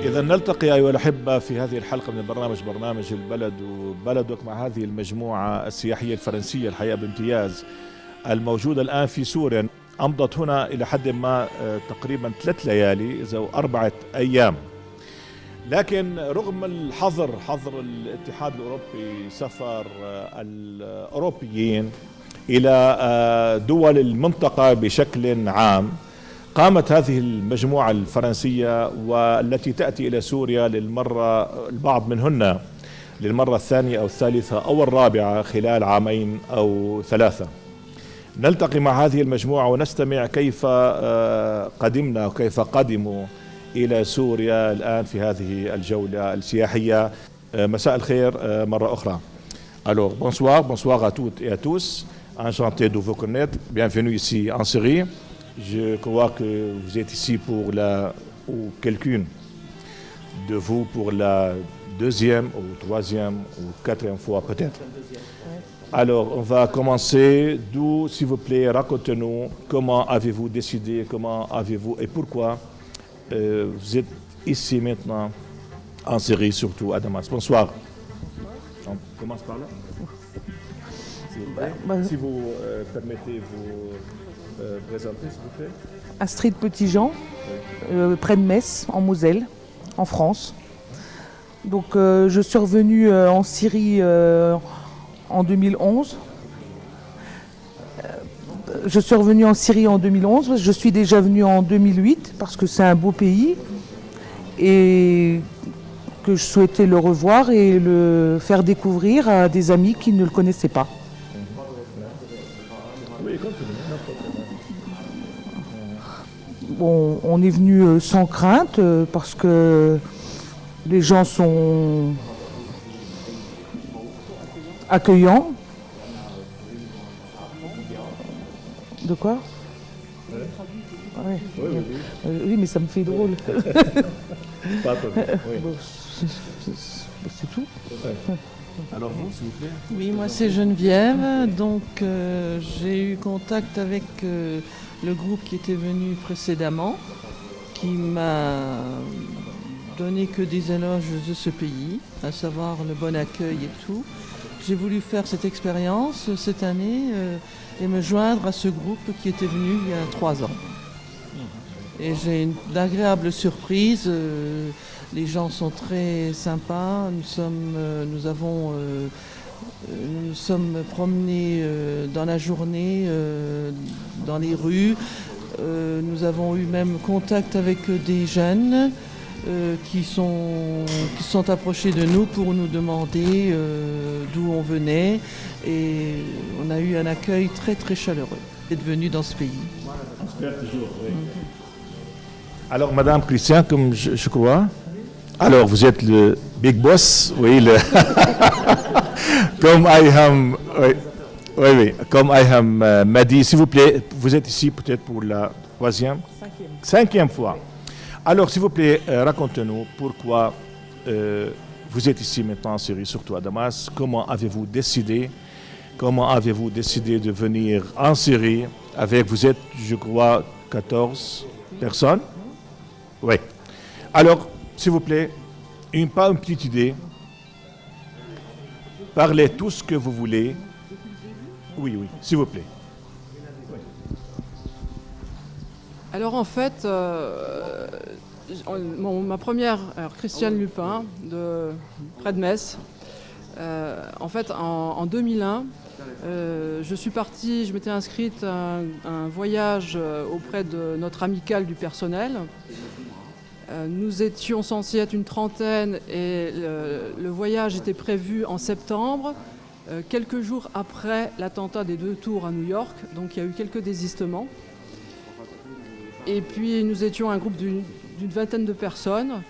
إذا نلتقي أيها الأحبة في هذه الحلقة من البرنامج برنامج البلد وبلدك مع هذه المجموعة السياحية الفرنسية الحقيقة بامتياز الموجودة الآن في سوريا. أمضت هنا إلى حد ما تقريبا 3 ليالي أو 4 أيام، لكن رغم حظر الاتحاد الأوروبي سفر الأوروبيين إلى دول المنطقة بشكل عام، قامت هذه المجموعة الفرنسية والتي تأتي إلى سوريا للمرة البعض منهن للمرة الثانية أو الثالثة أو الرابعة خلال 2 أو 3. نلتقي مع هذه المجموعة ونستمع كيف قدمنا وكيف قدموا إلى سوريا الآن في هذه الجولة السياحية. مساء الخير مرة أخرى. Alors bonsoir à toutes et à tous. Enchanté de vous connaître. Bienvenue ici en Syrie. Je crois que vous êtes ici ou quelqu'une de vous pour la 2e ou 3e ou 4e fois peut-être. Alors, on va commencer. D'où, s'il vous plaît, racontez-nous comment avez-vous décidé, comment avez-vous et pourquoi vous êtes ici maintenant en Syrie, surtout à Damas. Bonsoir. On commence par là. Si vous permettez vous présenter, s'il vous plaît. Astrid Petitjean, près de Metz, en Moselle, en France. Donc, je suis revenue en Syrie en 2011. Je suis revenue en Syrie en 2011. Je suis déjà venue en 2008 parce que c'est un beau pays et que je souhaitais le revoir et le faire découvrir à des amis qui ne le connaissaient pas. Bon, on est venu sans crainte parce que les gens sont accueillants. De quoi ? Oui, mais ça me fait drôle. C'est tout. Alors vous, s'il vous plaît. Oui, moi c'est Geneviève. Donc j'ai eu contact avec le groupe qui était venu précédemment, qui m'a donné que des éloges de ce pays, à savoir le bon accueil et tout. J'ai voulu faire cette expérience cette année et me joindre à ce groupe qui était venu il y a 3 ans. Et j'ai une agréable surprise. Les gens sont très sympas. Nous nous sommes promenés dans la journée, dans les rues. Nous avons eu même contact avec des jeunes qui sont approchés de nous pour nous demander d'où on venait. Et on a eu un accueil très très chaleureux d'être venu dans ce pays. Toujours, oui. Alors, Madame Christian, comme je crois, alors vous êtes le big boss, oui, comme Ayham, oui, comme Ayham m'a dit, s'il vous plaît, vous êtes ici peut-être pour la 5e fois. Alors, s'il vous plaît, racontez-nous pourquoi vous êtes ici maintenant en Syrie, surtout à Damas. Comment avez-vous décidé de venir en Syrie avec, vous êtes, je crois, 14 personnes? Oui. Alors, s'il vous plaît, une petite idée. Parlez tout ce que vous voulez. Oui, s'il vous plaît. Alors en fait, ma première, Christiane Lupin, près de Metz, en fait en 2001, je m'étais inscrite à un voyage auprès de notre amicale du personnel. Nous étions censés être une trentaine et le voyage était prévu en septembre, quelques jours après l'attentat des 2 tours à New York, donc il y a eu quelques désistements. Et puis nous étions un groupe d'une 20aine de personnes.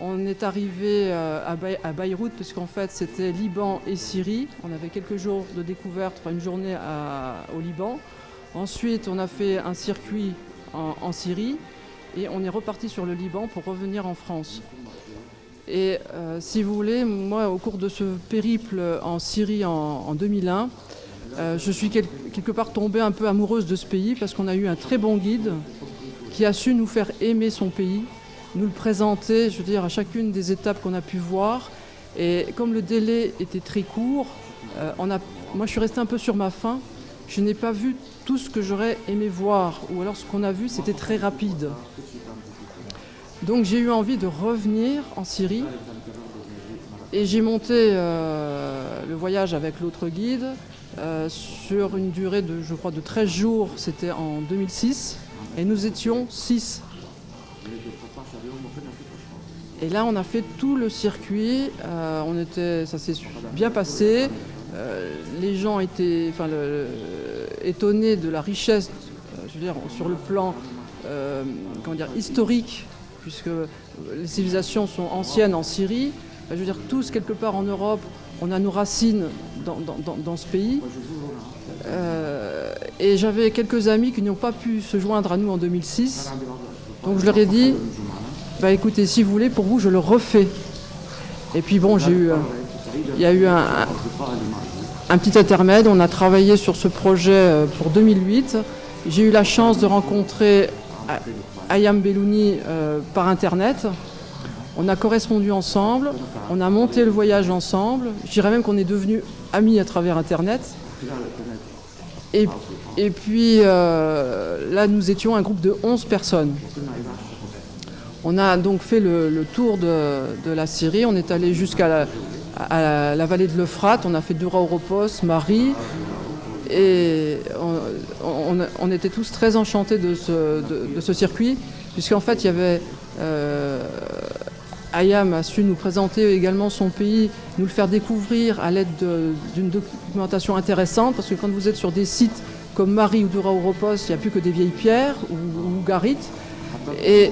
On est arrivé à Beyrouth, puisqu'en fait c'était Liban et Syrie. On avait quelques jours de découverte, une journée au Liban. Ensuite on a fait un circuit en Syrie. Et on est reparti sur le Liban pour revenir en France. Et si vous voulez, moi, au cours de ce périple en Syrie en 2001, je suis quelque part tombée un peu amoureuse de ce pays parce qu'on a eu un très bon guide qui a su nous faire aimer son pays nous le présenter, je veux dire, à chacune des étapes qu'on a pu voir. Et comme le délai était très court, moi je suis restée un peu sur ma faim. Je n'ai pas vu tout ce que j'aurais aimé voir, ou alors ce qu'on a vu, c'était très rapide. Donc j'ai eu envie de revenir en Syrie et j'ai monté le voyage avec l'autre guide sur une durée de, je crois, de 13 jours, c'était en 2006, et nous étions 6. Et là, on a fait tout le circuit, ça s'est bien passé. Les gens étaient étonnés de la richesse, je veux dire, sur le plan historique, puisque les civilisations sont anciennes en Syrie. Je veux dire, tous, quelque part en Europe, on a nos racines dans ce pays. Et j'avais quelques amis qui n'ont pas pu se joindre à nous en 2006. Donc je leur ai dit, écoutez, si vous voulez, pour vous, je le refais. Et puis bon, il y a eu un petit intermède. On a travaillé sur ce projet pour 2008. J'ai eu la chance de rencontrer Ayam Bellouni par Internet. On a correspondu ensemble, on a monté le voyage ensemble. Je dirais même qu'on est devenus amis à travers Internet. Et puis là, nous étions un groupe de 11 personnes. On a donc fait le tour de la Syrie. On est allé jusqu'à la vallée de l'Euphrate. On a fait Dura Oropos, Mari. Et on était tous très enchantés de ce circuit, puisqu'en fait, il y avait... Ayam a su nous présenter également son pays, nous le faire découvrir à l'aide d'une documentation intéressante, parce que quand vous êtes sur des sites comme Mari ou Dura Oropos, il n'y a plus que des vieilles pierres ou garites. Et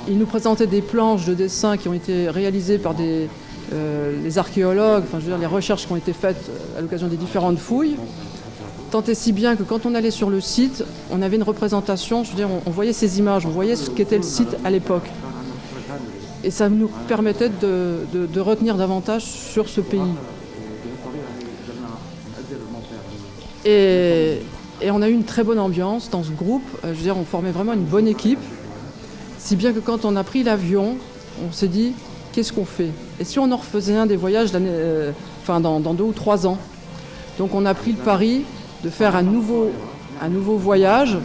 il nous présentait des planches de dessin qui ont été réalisées par les archéologues, je veux dire, les recherches qui ont été faites à l'occasion des différentes fouilles. Tant et si bien que quand on allait sur le site, on avait une représentation, je veux dire, on voyait ces images, on voyait ce qu'était le site à l'époque. Et ça nous permettait de retenir davantage sur ce pays. Et on a eu une très bonne ambiance dans ce groupe. Je veux dire, on formait vraiment une bonne équipe. Si bien que quand on a pris l'avion, on s'est dit, qu'est-ce qu'on fait? Et si on en refaisait un des voyages dans 2 ou 3 ans? Donc on a pris le pari de faire un nouveau voyage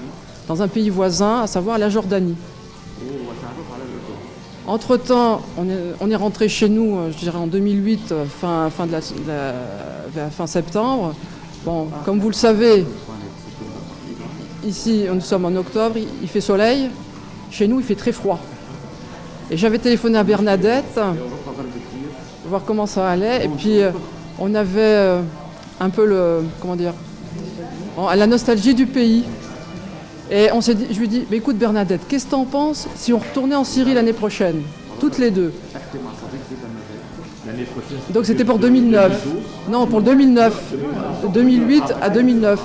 dans un pays voisin, à savoir la Jordanie. Entre-temps, on est rentré chez nous, je dirais en 2008, fin septembre. Bon, comme vous le savez, ici, nous sommes en octobre, il fait soleil. Chez nous, il fait très froid. Et j'avais téléphoné à Bernadette, voir comment ça allait. Et puis, on avait un peu la nostalgie du pays. Et je lui ai dit, écoute Bernadette, qu'est-ce que t'en penses si on retournait en Syrie l'année prochaine, toutes les deux? Donc c'était pour 2009. Non, pour 2009. 2008 à 2009.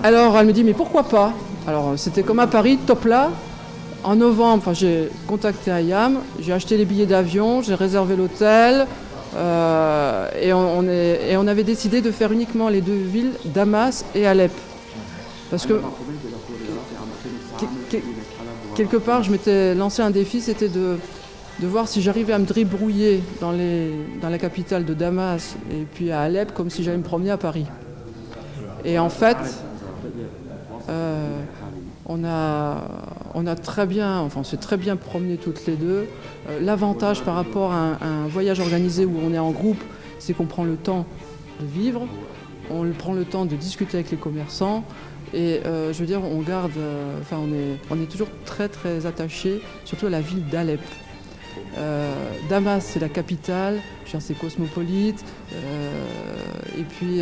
Alors elle me dit, mais pourquoi pas? Alors c'était comme à Paris, top là. En novembre, j'ai contacté Ayam, j'ai acheté les billets d'avion, j'ai réservé l'hôtel. Et on avait décidé de faire uniquement les 2 villes, Damas et Alep. Parce que quelque part, je m'étais lancé un défi, c'était de voir si j'arrivais à me débrouiller dans la capitale de Damas et puis à Alep, comme si j'allais me promener à Paris. Et en fait, on s'est très bien promené toutes les deux. L'avantage par rapport à un voyage organisé où on est en groupe, c'est qu'on prend le temps de vivre, on prend le temps de discuter avec les commerçants. Et je veux dire, on est toujours très très attachés, surtout à la ville d'Alep. Damas, c'est la capitale, c'est cosmopolite. Et puis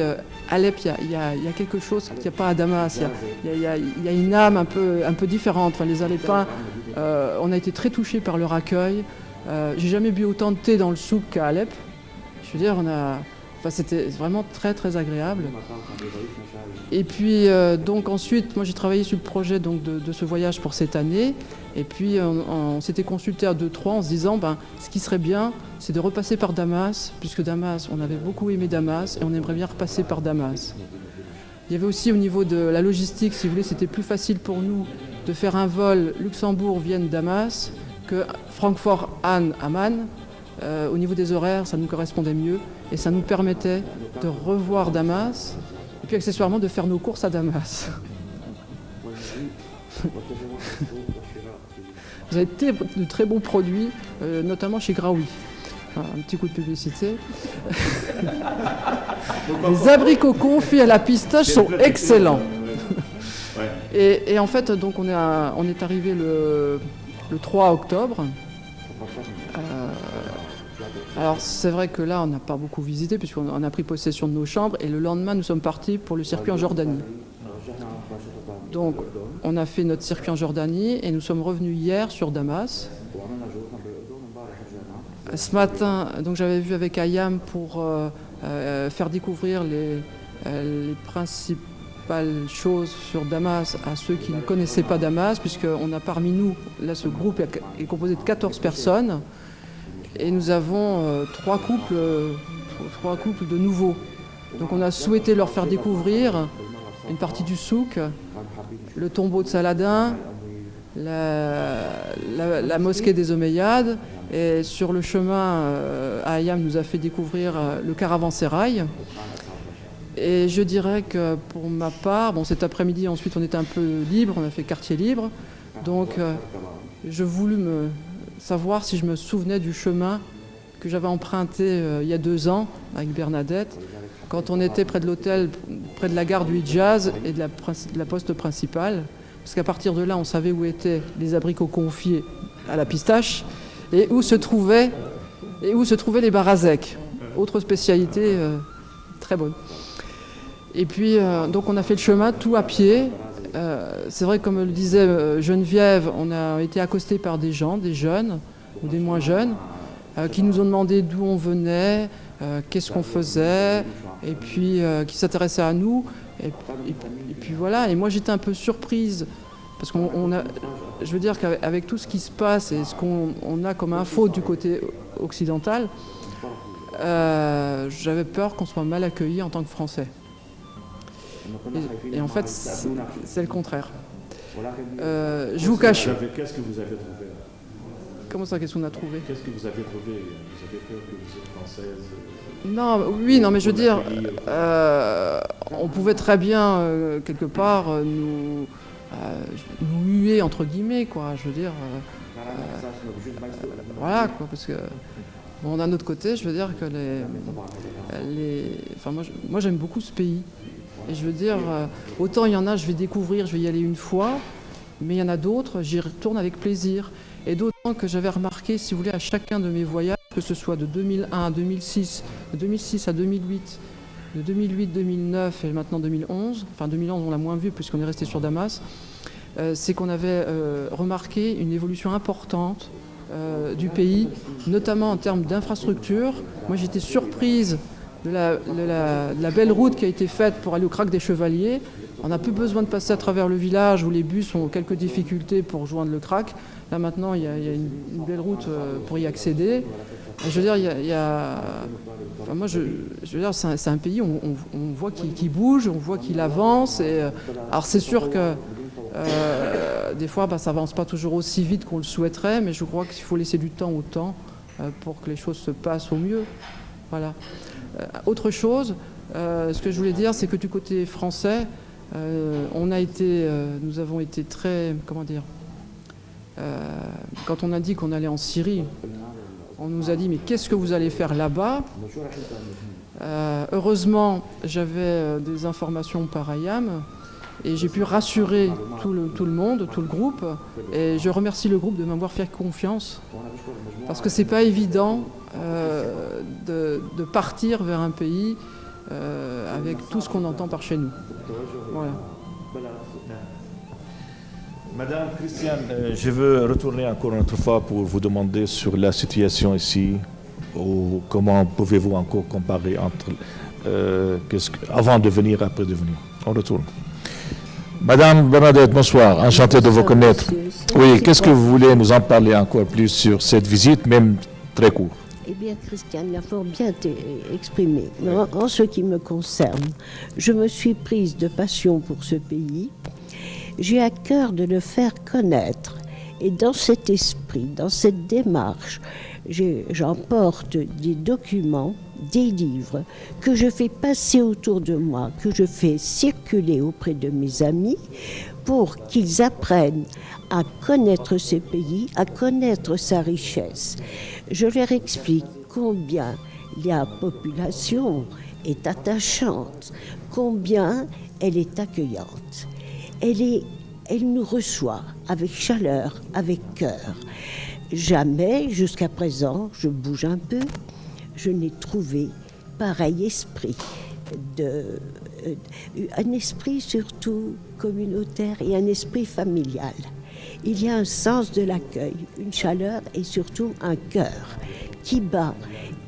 Alep, il y a quelque chose qu'il n'y a pas à Damas. Il y a une âme un peu différente. Les Alepins, on a été très touchés par leur accueil. J'ai jamais bu autant de thé dans le souk qu'à Alep. Je veux dire, c'était vraiment très très agréable. Et puis donc ensuite, moi j'ai travaillé sur le projet de ce voyage pour cette année. Et puis on s'était consulté à 2-3 en se disant, ce qui serait bien, c'est de repasser par Damas, puisque Damas, on avait beaucoup aimé Damas et on aimerait bien repasser par Damas. Il y avait aussi au niveau de la logistique, si vous voulez, c'était plus facile pour nous de faire un vol Luxembourg-Vienne-Damas que Francfort-Hahn-Amman. Au niveau des horaires, ça nous correspondait mieux et ça nous permettait de revoir Damas et puis accessoirement de faire nos courses à Damas. Vous avez de très bons produits, notamment chez Graoui. Un petit coup de publicité. Les abricots confits à la pistache sont excellents. Et en fait, donc on est arrivé le 3 octobre. Alors c'est vrai que là, on n'a pas beaucoup visité puisqu'on a pris possession de nos chambres et le lendemain, nous sommes partis pour le circuit en Jordanie. Donc on a fait notre circuit en Jordanie et nous sommes revenus hier sur Damas. Ce matin, donc j'avais vu avec Ayam pour faire découvrir les principales choses sur Damas à ceux qui ne connaissaient pas Damas, puisqu'on a parmi nous, là ce groupe est composé de 14 personnes, et nous avons 3 couples de nouveaux. Donc on a souhaité leur faire découvrir une partie du souk, le tombeau de Saladin, la mosquée des Omeyyades, et sur le chemin, Ayam nous a fait découvrir le caravansérail. Et je dirais que pour ma part, cet après-midi, ensuite on était un peu libre, on a fait quartier libre, donc je voulus savoir si je me souvenais du chemin que j'avais emprunté il y a 2 ans avec Bernadette, quand on était près de l'hôtel, près de la gare du Hijaz et de la poste principale, parce qu'à partir de là, on savait où étaient les abricots confits à la pistache et où se trouvaient les barazek, autre spécialité très bonne. Et puis, donc on a fait le chemin tout à pied. C'est vrai, comme le disait Geneviève, on a été accostés par des gens, des jeunes ou des moins jeunes, qui nous ont demandé d'où on venait, qu'est-ce qu'on faisait, et puis qui s'intéressaient à nous. Et puis voilà, et moi j'étais un peu surprise, parce je veux dire qu'avec tout ce qui se passe et ce qu'on a comme info du côté occidental, j'avais peur qu'on soit mal accueillis en tant que Français. Et en fait, c'est le contraire. Je vous cache. Qu'est-ce que vous avez trouvé? Comment ça, qu'est-ce qu'on a trouvé? Qu'est-ce que vous avez trouvé? Vous avez peur que vous êtes française? Non, mais je veux dire, on pouvait très bien, quelque part, nous huer, entre guillemets, quoi. Je veux dire, voilà, quoi, parce que, d'un autre côté, je veux dire que moi j'aime beaucoup ce pays. Et je veux dire, autant il y en a, je vais découvrir, je vais y aller une fois, mais il y en a d'autres, j'y retourne avec plaisir. Et d'autant que j'avais remarqué, si vous voulez, à chacun de mes voyages, que ce soit de 2001 à 2006, de 2006 à 2008, de 2008, 2009 et maintenant 2011, enfin 2011 on l'a moins vu puisqu'on est resté sur Damas, c'est qu'on avait remarqué une évolution importante du pays, notamment en termes d'infrastructure. Moi j'étais surprise de la belle route qui a été faite pour aller au Crac des Chevaliers. On n'a plus besoin de passer à travers le village où les bus ont quelques difficultés pour rejoindre le Crac. Là maintenant, il y a une belle route pour y accéder. Et je veux dire, je veux dire, c'est un pays où on voit qu'il bouge, on voit qu'il avance. Alors c'est sûr que des fois, ça avance pas toujours aussi vite qu'on le souhaiterait, mais je crois qu'il faut laisser du temps au temps pour que les choses se passent au mieux. Voilà. Autre chose, ce que je voulais dire, c'est que du côté français, nous avons été très, quand on a dit qu'on allait en Syrie, on nous a dit mais qu'est-ce que vous allez faire là-bas? Heureusement, j'avais des informations par Ayam et j'ai pu rassurer tout le monde, tout le groupe, et je remercie le groupe de m'avoir fait confiance parce que c'est pas évident de partir vers un pays avec tout ce qu'on entend par chez nous. Voilà. Madame Christiane, je veux retourner encore une autre fois pour vous demander sur la situation ici, ou comment pouvez-vous encore comparer entre avant de venir, après de venir. On retourne. Madame Bernadette, bonsoir, enchanté de vous connaître. Oui, qu'est-ce que vous voulez nous en parler encore plus sur cette visite, même très court? Eh bien, Christiane l'a fort bien exprimé. En ce qui me concerne, je me suis prise de passion pour ce pays. J'ai à cœur de le faire connaître. Et dans cet esprit, dans cette démarche, j'emporte des documents, des livres que je fais passer autour de moi, que je fais circuler auprès de mes amis pour qu'ils apprennent à connaître ce pays, à connaître sa richesse. Je leur explique combien la population est attachante, combien elle est accueillante. Elle nous reçoit avec chaleur, avec cœur. Jamais, jusqu'à présent, je bouge un peu, je n'ai trouvé pareil esprit, un esprit surtout communautaire et un esprit familial. Il y a un sens de l'accueil, une chaleur et surtout un cœur qui bat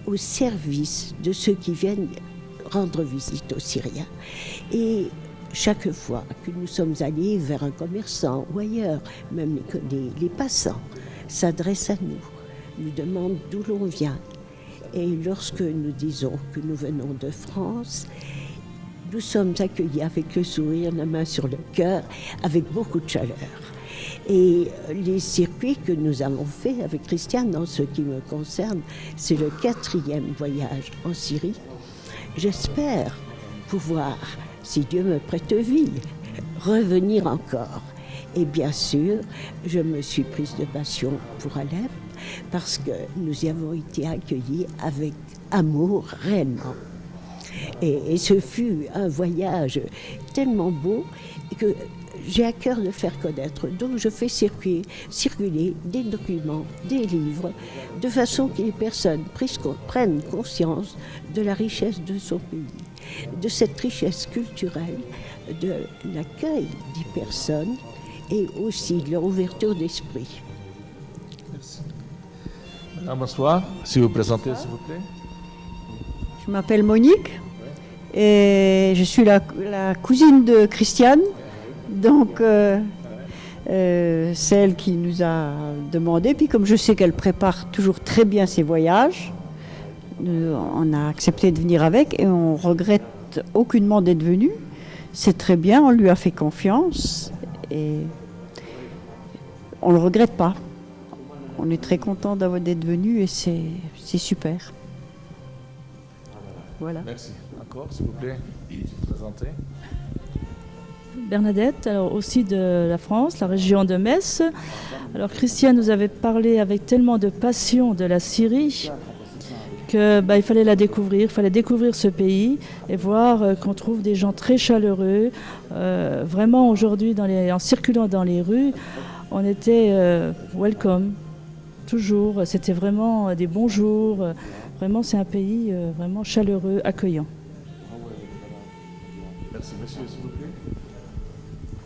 au service de ceux qui viennent rendre visite aux Syriens. Et chaque fois que nous sommes allés vers un commerçant ou ailleurs, même les passants s'adressent à nous demandent d'où l'on vient. Et lorsque nous disons que nous venons de France, nous sommes accueillis avec le sourire, la main sur le cœur, avec beaucoup de chaleur. Et les circuits que nous avons faits avec Christiane, en ce qui me concerne, c'est le 4e voyage en Syrie. J'espère pouvoir, si Dieu me prête vie, revenir encore. Et bien sûr, je me suis prise de passion pour Alep parce que nous y avons été accueillis avec amour réellement. Et ce fut un voyage tellement beau que j'ai à cœur de faire connaître. Donc je fais circuler des documents, des livres, de façon que les personnes prennent conscience de la richesse de son pays, de cette richesse culturelle, de l'accueil des personnes et aussi de leur ouverture d'esprit. Merci. Madame, bonsoir. Si vous présentez, s'il vous plaît. Je m'appelle Monique et je suis la cousine de Christiane, donc celle qui nous a demandé. Puis comme je sais qu'elle prépare toujours très bien ses voyages, on a accepté de venir avec et on regrette aucunement d'être venu. C'est très bien, on lui a fait confiance et on ne le regrette pas. On est très content d'être venu et c'est super. Voilà. Merci. Encore, s'il vous plaît, vous présentez. Bernadette, alors aussi de la France, la région de Metz. Alors Christiane nous avait parlé avec tellement de passion de la Syrie que il fallait la découvrir, il fallait découvrir ce pays et voir qu'on trouve des gens très chaleureux. Vraiment aujourd'hui, en circulant dans les rues, on était welcome, toujours. C'était vraiment des bonjours. Vraiment, c'est un pays vraiment chaleureux, accueillant. Merci, monsieur, s'il vous plaît.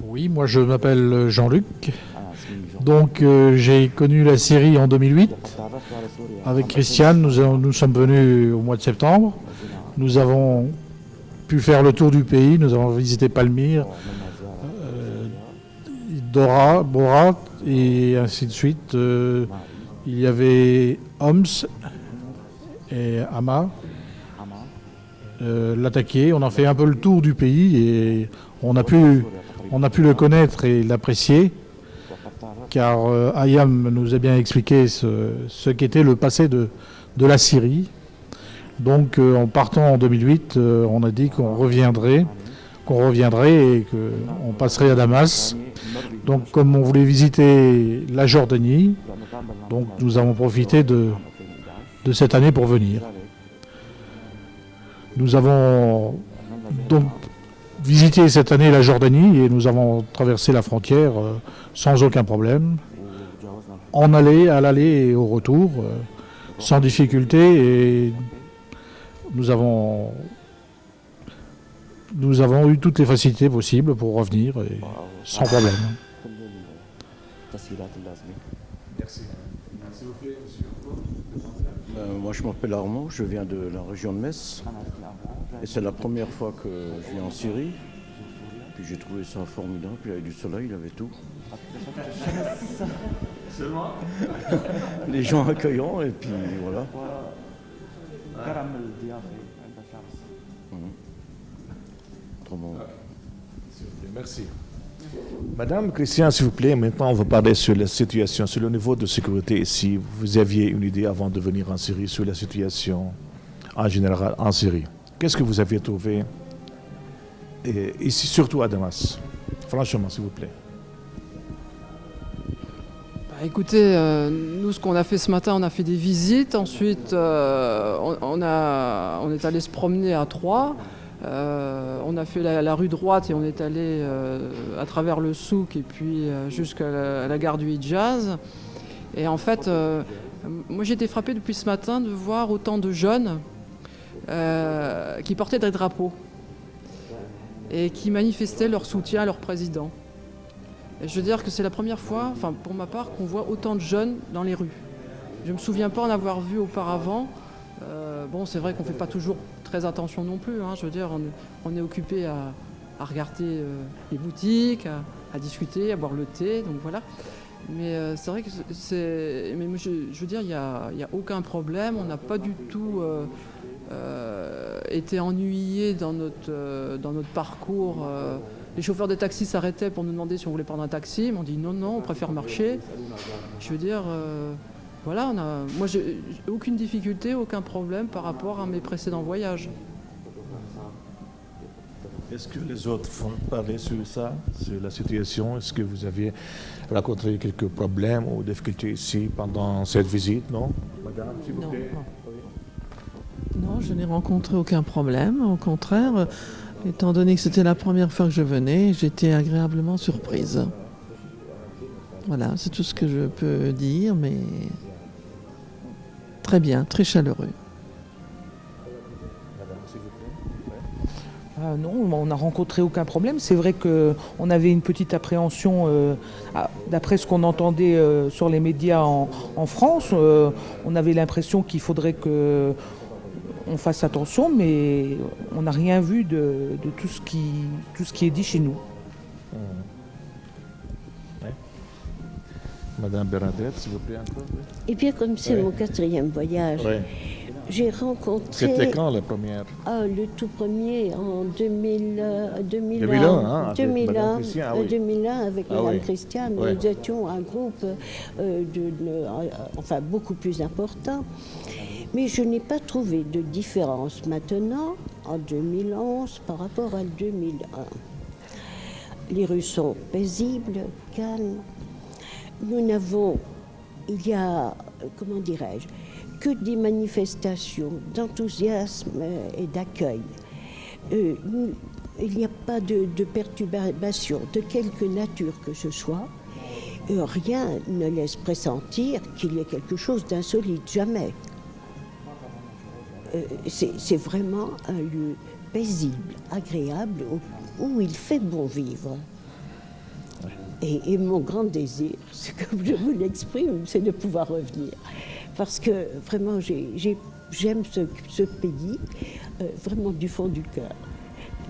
Oui, moi je m'appelle Jean-Luc. Donc j'ai connu la Syrie en 2008. Avec Christiane, nous sommes venus au mois de septembre. Nous avons pu faire le tour du pays. Nous avons visité Palmyre, Dora, Borat et ainsi de suite. Il y avait Homs et Hama. L'attaquer. On a fait un peu le tour du pays et on a pu le connaître et l'apprécier, car Ayam nous a bien expliqué ce qu'était le passé de la Syrie. Donc en partant en 2008, on a dit qu'on reviendrait et qu'on passerait à Damas. Donc comme on voulait visiter la Jordanie, donc nous avons profité de cette année pour venir. Nous avons donc visité cette année la Jordanie et nous avons traversé la frontière sans aucun problème, à l'aller et au retour, sans difficulté, et nous avons eu toutes les facilités possibles pour revenir sans problème. Merci. S'il vous plaît, monsieur. Moi je m'appelle Armand, je viens de la région de Metz et c'est la première fois que je viens en Syrie. Puis j'ai trouvé ça formidable, puis il y avait du soleil, il y avait tout. Seulement Les gens accueillants et puis voilà. Trop bon. Merci. Madame Christian, s'il vous plaît, maintenant on va parler sur la situation, sur le niveau de sécurité ici. Vous aviez une idée avant de venir en Syrie sur la situation en général en Syrie. Qu'est-ce que vous aviez trouvé ici, surtout à Damas? Franchement, s'il vous plaît. Écoutez, nous, ce qu'on a fait ce matin, on a fait des visites. Ensuite, on est allé se promener à Troyes. On a fait la rue droite et on est allé à travers le souk et puis jusqu'à la gare du Hidjaz. Et en fait, moi j'ai été frappée depuis ce matin de voir autant de jeunes qui portaient des drapeaux et qui manifestaient leur soutien à leur président. Et je veux dire que c'est la première fois, enfin pour ma part, qu'on voit autant de jeunes dans les rues. Je ne me souviens pas en avoir vu auparavant. Bon, c'est vrai qu'on ne fait pas toujours très attention non plus. Hein. Je veux dire, on est occupé à regarder les boutiques, à discuter, à boire le thé, donc voilà. Mais c'est vrai que mais je veux dire, il n'y a aucun problème. On n'a pas du tout été ennuyés dans notre parcours. Les chauffeurs de taxi s'arrêtaient pour nous demander si on voulait prendre un taxi. Ils m'ont dit non, on préfère marcher. Je veux dire, voilà, moi j'ai aucune difficulté, aucun problème par rapport à mes précédents voyages. Est-ce que les autres font parler sur ça, sur la situation? Est-ce que vous aviez rencontré quelques problèmes ou difficultés ici pendant cette visite? Non, madame, s'il vous plaît. Non, je n'ai rencontré aucun problème. Au contraire, étant donné que c'était la première fois que je venais, j'étais agréablement surprise. Voilà, c'est tout ce que je peux dire, mais très bien, très chaleureux. Non, on n'a rencontré aucun problème. C'est vrai qu'on avait une petite appréhension, d'après ce qu'on entendait sur les médias en France. On avait l'impression qu'il faudrait qu'on fasse attention, mais on n'a rien vu de tout ce qui est dit chez nous. Ouais. Madame Bernadette, s'il vous plaît, encore. Et bien, comme c'est mon 4e voyage, j'ai rencontré... C'était quand la première? Le tout premier en 2001. 2001 avec Madame Christiane. Nous étions un groupe beaucoup plus important. Mais je n'ai pas trouvé de différence maintenant, en 2011, par rapport à 2001. Les rues sont paisibles, calmes. Nous n'avons, il y a, comment dirais-je, que des manifestations d'enthousiasme et d'accueil. Il n'y a pas de perturbation de quelque nature que ce soit. Rien ne laisse pressentir qu'il y ait quelque chose d'insolite, jamais. C'est vraiment un lieu paisible, agréable, où il fait bon vivre. Et mon grand désir, c'est comme je vous l'exprime, c'est de pouvoir revenir. Parce que vraiment, j'aime ce pays, vraiment du fond du cœur.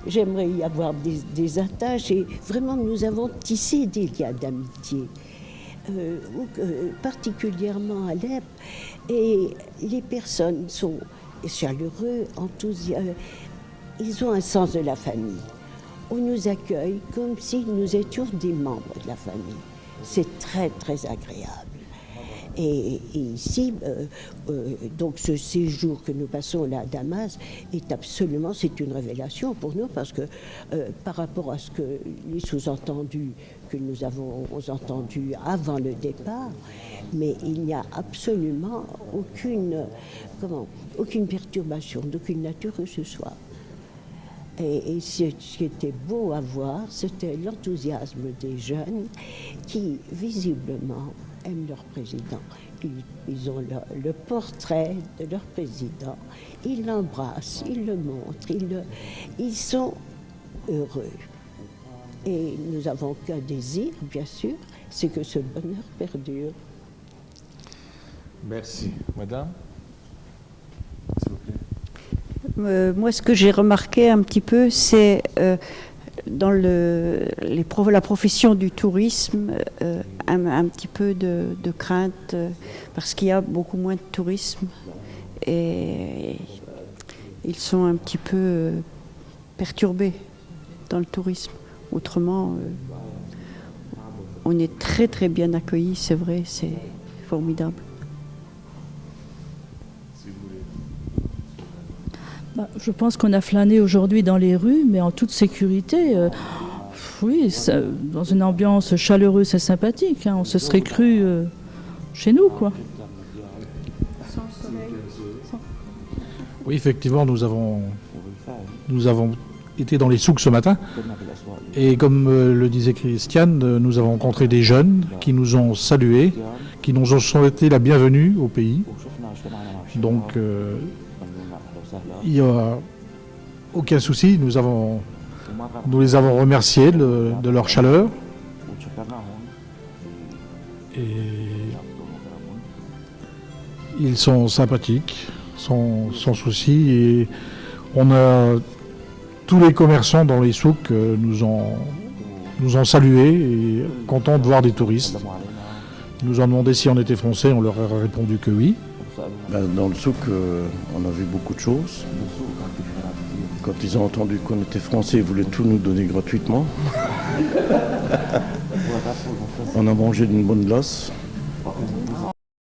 J'aimerais y avoir des attaches et vraiment nous avons tissé des liens d'amitié, particulièrement à Alep. Et les personnes sont chaleureux, enthousiastes, ils ont un sens de la famille. On nous accueille comme si nous étions des membres de la famille. C'est très, très agréable. Et ici, donc ce séjour que nous passons là à Damas c'est une révélation pour nous parce que par rapport à ce que les sous-entendus que nous avons entendus avant le départ, mais il n'y a absolument aucune perturbation d'aucune nature que ce soit. Et ce qui était beau à voir, c'était l'enthousiasme des jeunes qui, visiblement, aiment leur président. Ils ont le portrait de leur président. Ils l'embrassent, ils le montrent, ils sont heureux. Et nous n'avons qu'un désir, bien sûr, c'est que ce bonheur perdure. Merci. Madame, s'il vous plaît. Moi, ce que j'ai remarqué un petit peu, c'est dans la profession du tourisme, un petit peu de crainte, parce qu'il y a beaucoup moins de tourisme et ils sont un petit peu perturbés dans le tourisme. Autrement, on est très très bien accueillis, c'est vrai, c'est formidable. Je pense qu'on a flâné aujourd'hui dans les rues, mais en toute sécurité. Oui, dans une ambiance chaleureuse et sympathique. On se serait cru chez nous, quoi. Oui, effectivement, nous avons été dans les souks ce matin. Et comme le disait Christiane, nous avons rencontré des jeunes qui nous ont salués, qui nous ont souhaité la bienvenue au pays. Donc, il n'y a aucun souci. Nous les avons remerciés de leur chaleur. Et ils sont sympathiques, sans souci. Et on a tous les commerçants dans les souks nous ont salués et contents de voir des touristes. Ils nous ont demandé si on était français, on leur a répondu que oui. Dans le souk, on a vu beaucoup de choses. Quand ils ont entendu qu'on était français, ils voulaient tout nous donner gratuitement. On a mangé d'une bonne glace.